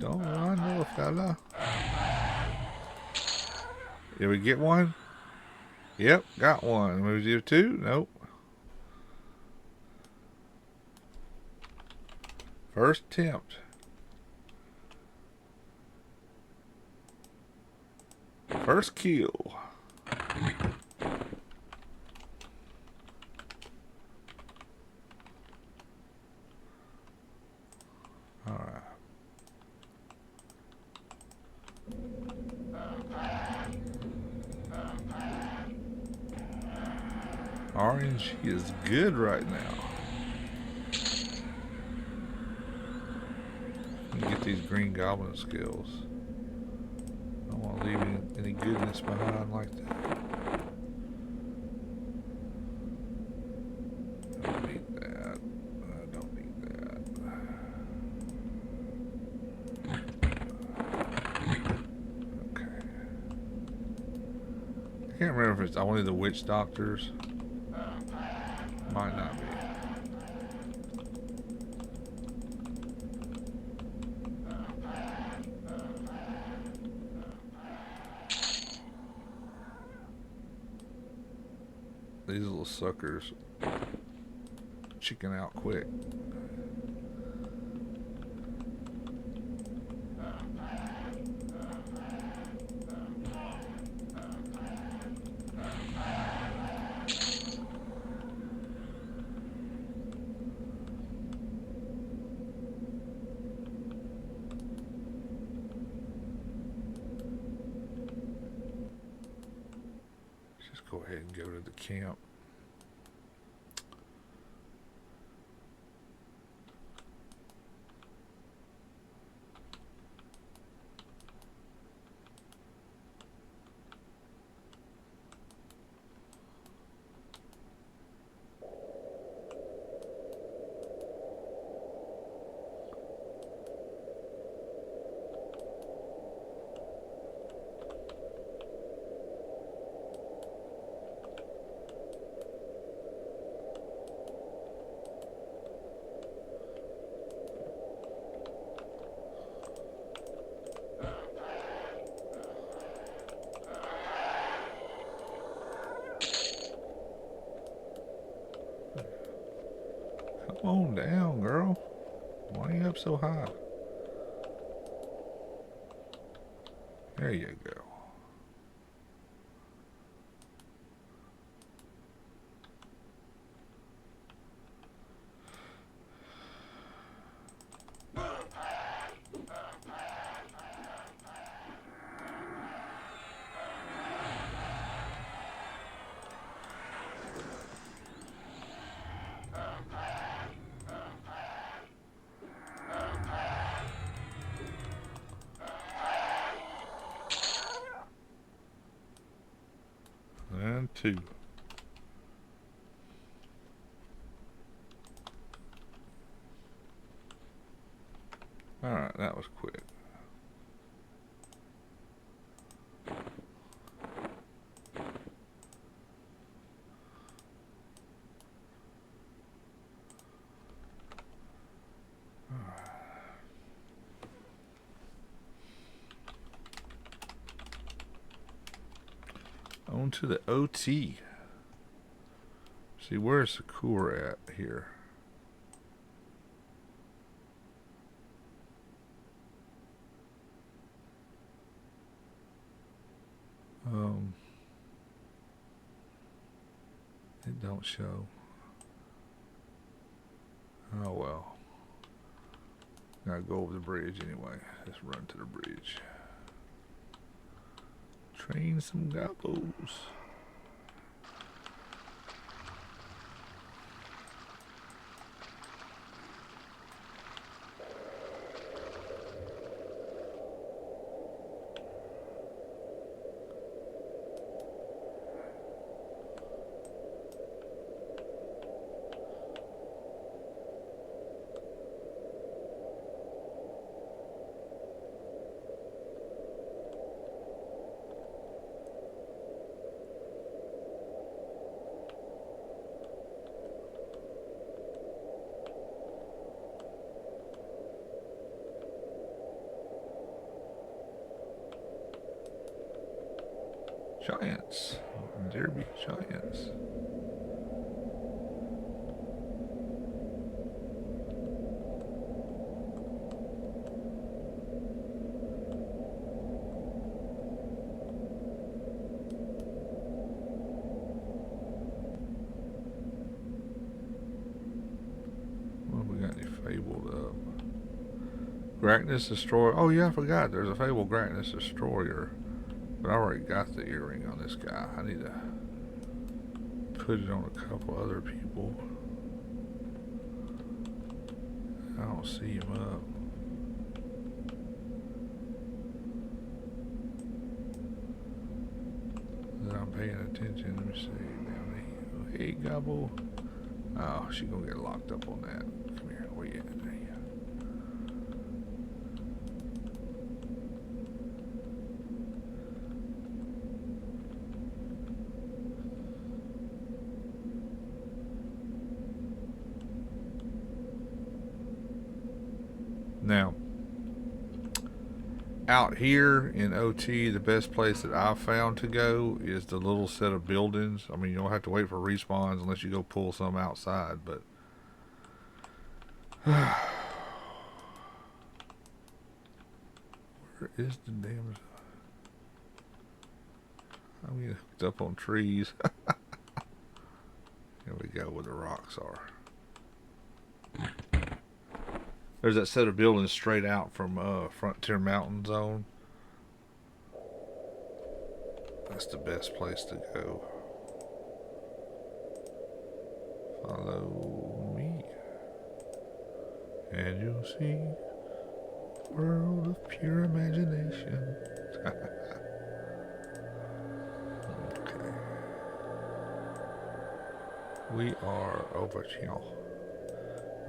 Don't run, little fella. Did we get one? Yep, got one. We do two? Nope. First attempt. First kill. Alright. Orange is good right now. Get these green goblin skills. I don't want to leave any goodness behind like that. I don't need that. I don't need that. Okay. I can't remember if it's only the witch doctors. Might not be. These little suckers chicken out quick. Just go ahead and go to the camp. Come on down, girl. Why are you up so high? There you go. And two. was quick. On to the OT. See, where's the core at here? It don't show. Oh well. Gotta go over the bridge anyway. Let's run to the bridge. Train some gobos. Giants. There be giants. Well, we got any fabled Gracchus Destroyer? Oh yeah, I forgot. There's a fabled Gracchus Destroyer. But I already got the earring on this guy. I need to put it on a couple other people. I don't see him up. That I'm paying attention. Let me see. Down there. Hey, Gobble. Oh, she gonna get locked up on that. Come here. Where you at? There you go. Now, out here in OT, the best place that I've found to go is the little set of buildings. I mean, you don't have to wait for respawns unless you go pull some outside, but where is the damn... I'm getting hooked up on trees. Here we go where the rocks are. There's that set of buildings straight out from Frontier Mountain Zone. That's the best place to go. Follow me, and you'll see a world of pure imagination. Okay. We are over here.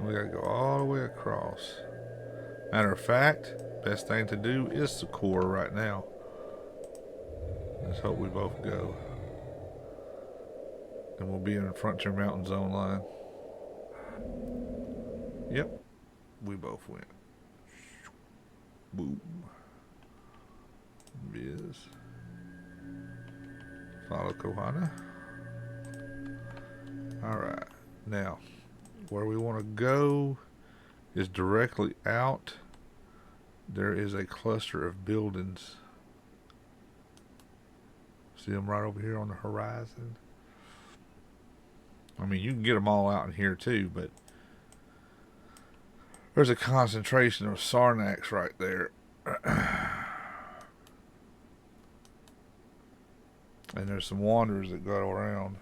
We gotta go all the way across. Matter of fact, best thing to do is the core right now. Let's hope we both go. And we'll be in the Frontier Mountain Zone line. Yep. We both went. Boom. Biz. Follow Kohana. Alright. Now, where we want to go is directly out. There is a cluster of buildings. See them right over here on the horizon? I mean, you can get them all out in here too, but there's a concentration of Sarnaks right there. And there's some wanderers that go around.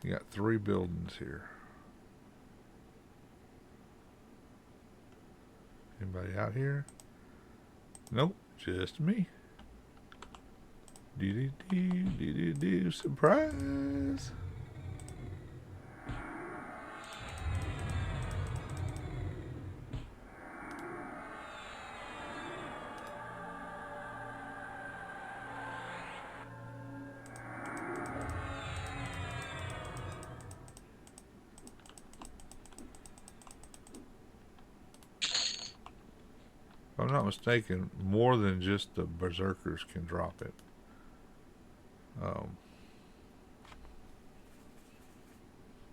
You got 3 buildings here. Anybody out here? Nope, just me. Do-do-do, do-do-do, surprise. If I'm not mistaken, more than just the berserkers can drop it.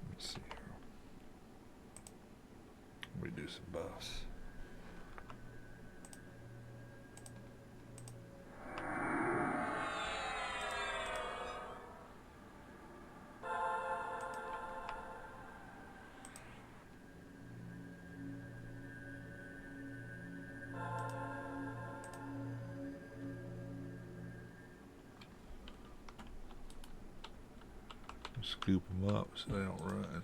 Let's see here. We do some buffs. Scoop them up so they don't run.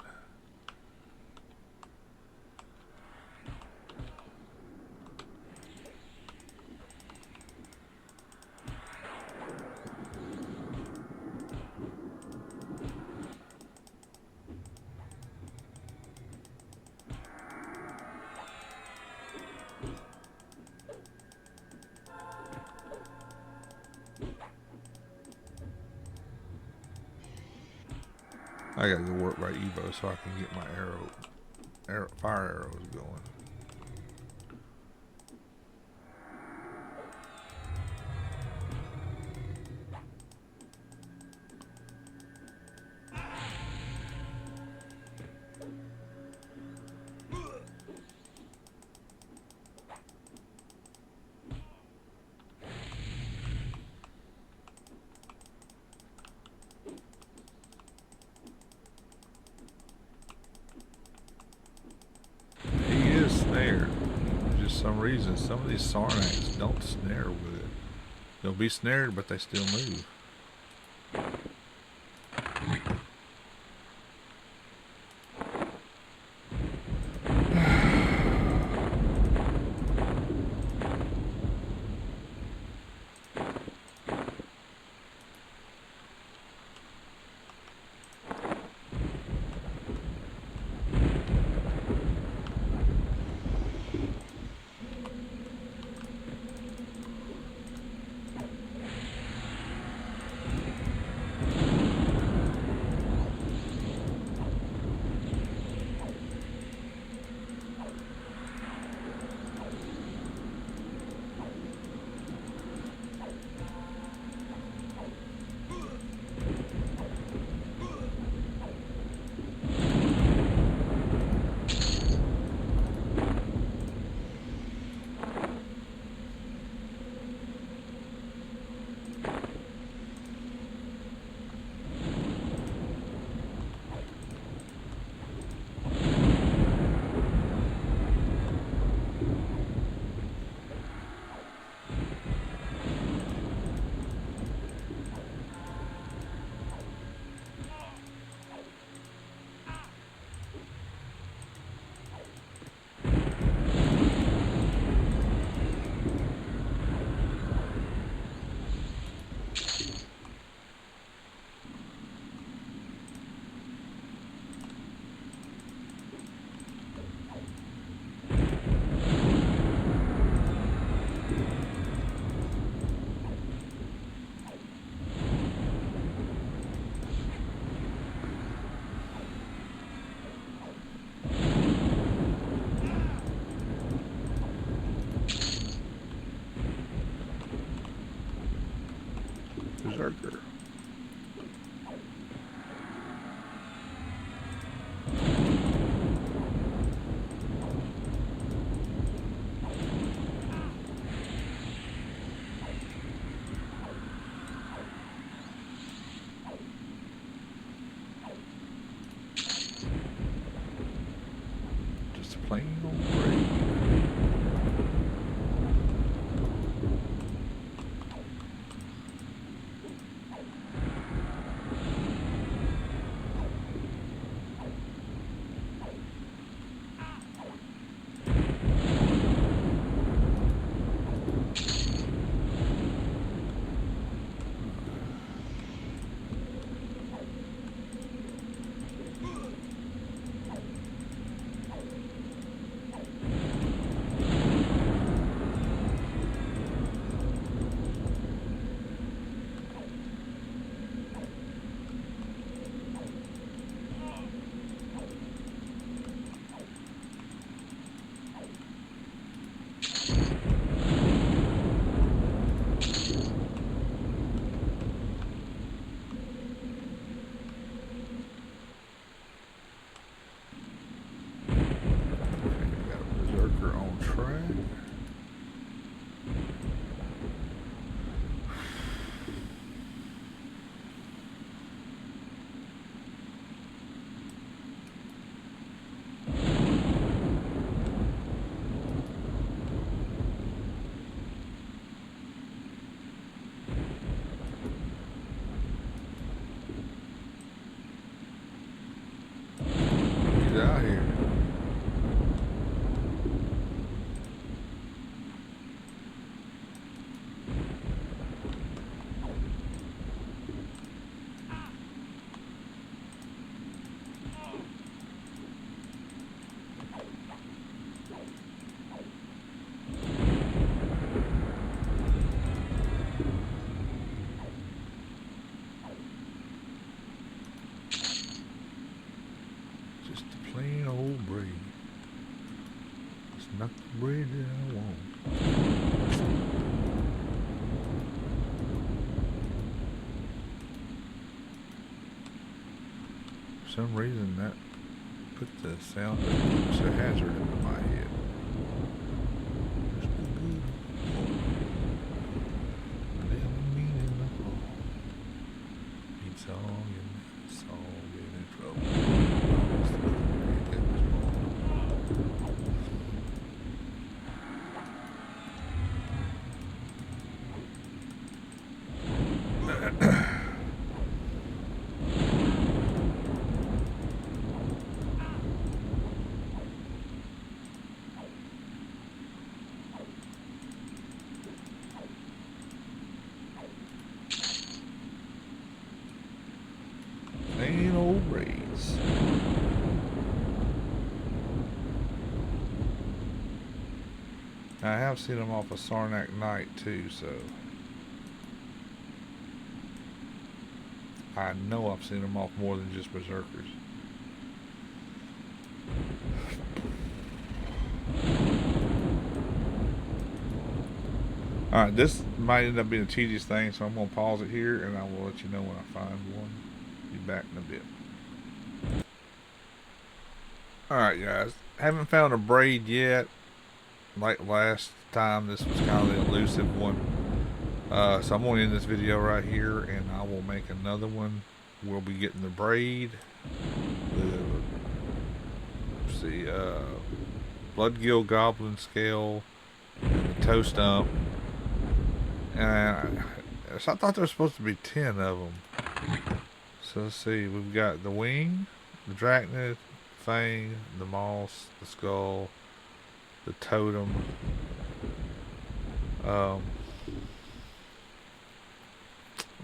I gotta go work by Evo so I can get my fire arrows going. Snared. For just some reason, some of these Sarnaks don't snare with it. They'll be snared, but they still move. Berserker. Just a plain old braid. braid that I want. For some reason that put the sound of Dukes of Hazzard into my head. It's all in trouble. Plain old braids. I have seen them off of Sarnak Night too, so I know I've seen them off more than just Berserkers. Alright, this might end up being a tedious thing, so I'm going to pause it here and I will let you know when I find one. Be back in a bit. Alright guys, haven't found a braid yet. Like last time, this was kind of the elusive one. So I'm going to end this video right here and I will make another one. We'll be getting the braid, the Bloodgill Goblin Scale, and the Toe Stump. And so I thought there was supposed to be 10 of them. So let's see, we've got the wing, the Drachnid, Fang, the moss, the skull, the totem, and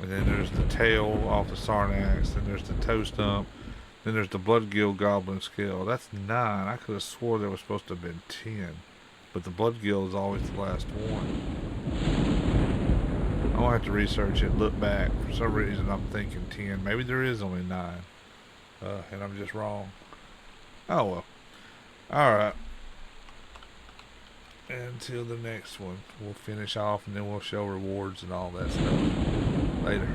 then there's the tail off the Sarnax, then there's the toe stump, then there's the Bloodgill Goblin Scale. That's 9. I could have swore there was supposed to have been 10, but the Bloodgill is always the last one. I'll have to research it, look back. For some reason I'm thinking 10. Maybe there is only 9. And I'm just wrong. Oh well. Alright. Until the next one. We'll finish off and then we'll show rewards and all that stuff. Later.